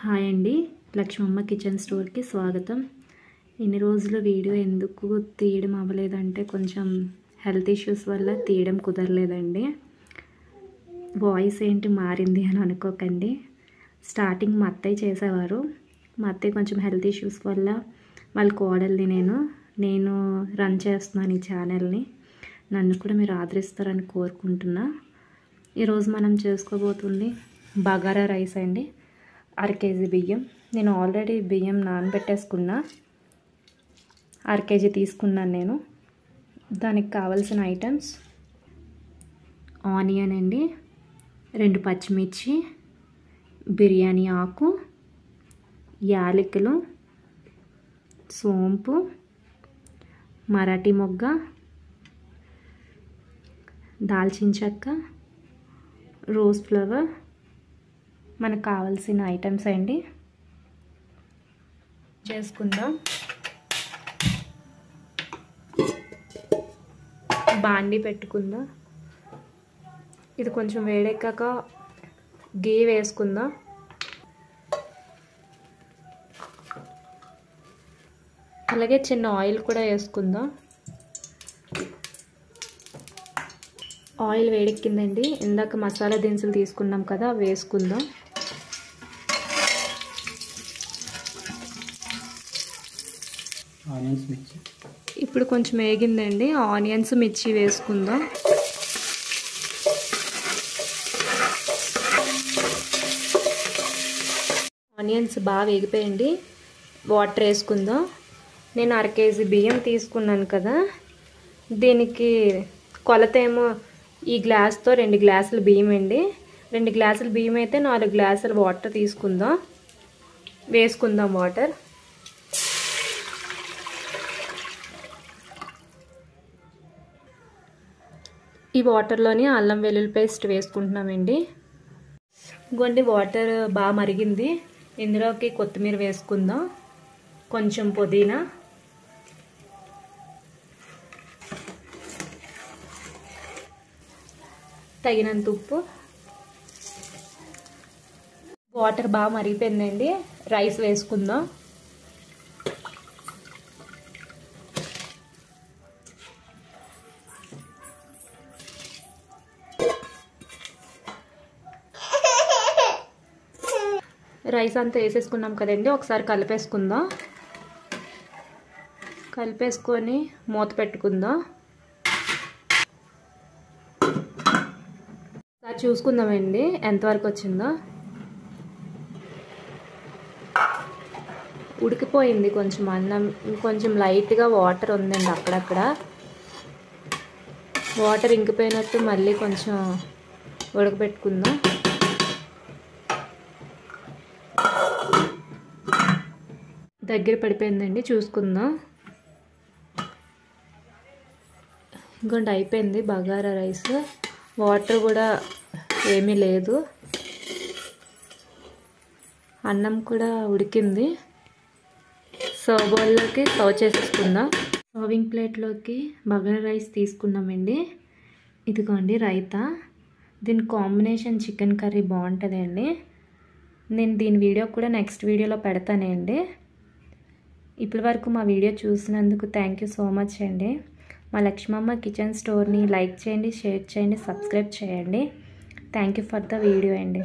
Hi అండి, Lakshmamma kitchen స్టోర్కి స్వాగతం. ఇన్ని రోజులు వీడియో ఎందుకు తీయడం అవ్వలేదంటే కొంచెం హెల్త్ ఇష్యూస్ వల్ల తీయడం కుదరలేదండి. వాయిస్ ఏంటి మారింది అని అనుకోకండి. స్టార్టింగ్ మా అత్తయ్య చేసేవారు. మా అత్తయ్య కొంచెం హెల్త్ ఇష్యూస్ వల్ల వాళ్ళ కోడల్ని నేను రన్ చేస్తున్నాను ఈ ఛానల్ని. నన్ను కూడా మీరు ఆదరిస్తారని కోరుకుంటున్నా. ఈరోజు మనం చేసుకోబోతుంది బగారా రైస్ అండి. 1/2 కేజీ బియ్యం. నేను ఆల్రెడీ బియ్యం నానబెట్టేసుకున్నా. 1/2 కేజీ తీసుకున్నాను నేను. దానికి కావాల్సిన ఐటమ్స్: ఆనియన్ అండి, 2 పచ్చిమిర్చి, బిర్యానీ ఆకు, యాలకులు, సోంపు, మరాఠీ మొగ్గ, దాల్చిన చెక్క, రోజ్ ఫ్లవర్. మనకు కావాల్సిన ఐటమ్స్ అండి. చేసుకుందాం. బాండి పెట్టుకుందాం. ఇది కొంచెం వేడెక్కాక గీ వేసుకుందాం. అలాగే చిన్న ఆయిల్ కూడా వేసుకుందాం. ఆయిల్ వేడెక్కిందండి. ఇందాక మసాలా దినుసులు తీసుకున్నాం కదా, వేసుకుందాం. ఆనియన్స్, మిర్చి. ఇప్పుడు కొంచెం వేగిందండి. ఆనియన్స్, మిర్చి వేసుకుందాం. ఆనియన్స్ బాగా వేగిపోయండి. వాటర్ వేసుకుందాం. నేను 1/2 కేజీ బియ్యం తీసుకున్నాను కదా, దీనికి కొలత ఏమో ఈ గ్లాస్తో 2 గ్లాసులు బియ్యం అండి. 2 గ్లాసులు బియ్యం అయితే 4 గ్లాసులు వాటర్ తీసుకుందాం. వేసుకుందాం వాటర్. ఈ వాటర్లోని అల్లం వెల్లుల్లి పేస్ట్ వేసుకుంటున్నామండి. ఇంకోండి వాటర్ బాగా మరిగింది. ఇందులోకి కొత్తిమీర వేసుకుందాం, కొంచెం పుదీనా, తగినంత ఉప్పు. వాటర్ బాగా మరిగిపోయిందండి. రైస్ వేసుకుందాం. రైస్ అంతా వేసేసుకున్నాం కదండి, ఒకసారి కలిపేసుకుందాం. కలిపేసుకొని మూత పెట్టుకుందాం. ఒకసారి చూసుకుందామండి ఎంతవరకు వచ్చిందో. ఉడికిపోయింది కొంచెం అన్నం. కొంచెం లైట్గా వాటర్ ఉందండి అక్కడక్కడ. వాటర్ ఇంకిపోయినట్టు మళ్ళీ కొంచెం ఉడకబెట్టుకుందాం. దగ్గర పడిపోయిందండి, చూసుకుందాం. ఇంకోటి అయిపోయింది బగారా రైస్. వాటర్ కూడా ఏమీ లేదు. అన్నం కూడా ఉడికింది. సర్వ్ బౌల్లోకి సర్వ్ చేసేసుకుందాం. సర్వింగ్ ప్లేట్లోకి బగారా రైస్ తీసుకున్నామండి. ఇదిగోండి రైతా. దీని కాంబినేషన్ చికెన్ కర్రీ బాగుంటుందండి. నేను దీని వీడియో కూడా నెక్స్ట్ వీడియోలో పెడతానండి. ఇప్పటి వరకు మా వీడియో చూసినందుకు థ్యాంక్ యూ సో మచ్ అండి. మా లక్ష్మమ్మ కిచెన్ స్టోర్ని లైక్ చేయండి, షేర్ చేయండి, సబ్స్క్రైబ్ చేయండి. Thank you for the video అండి.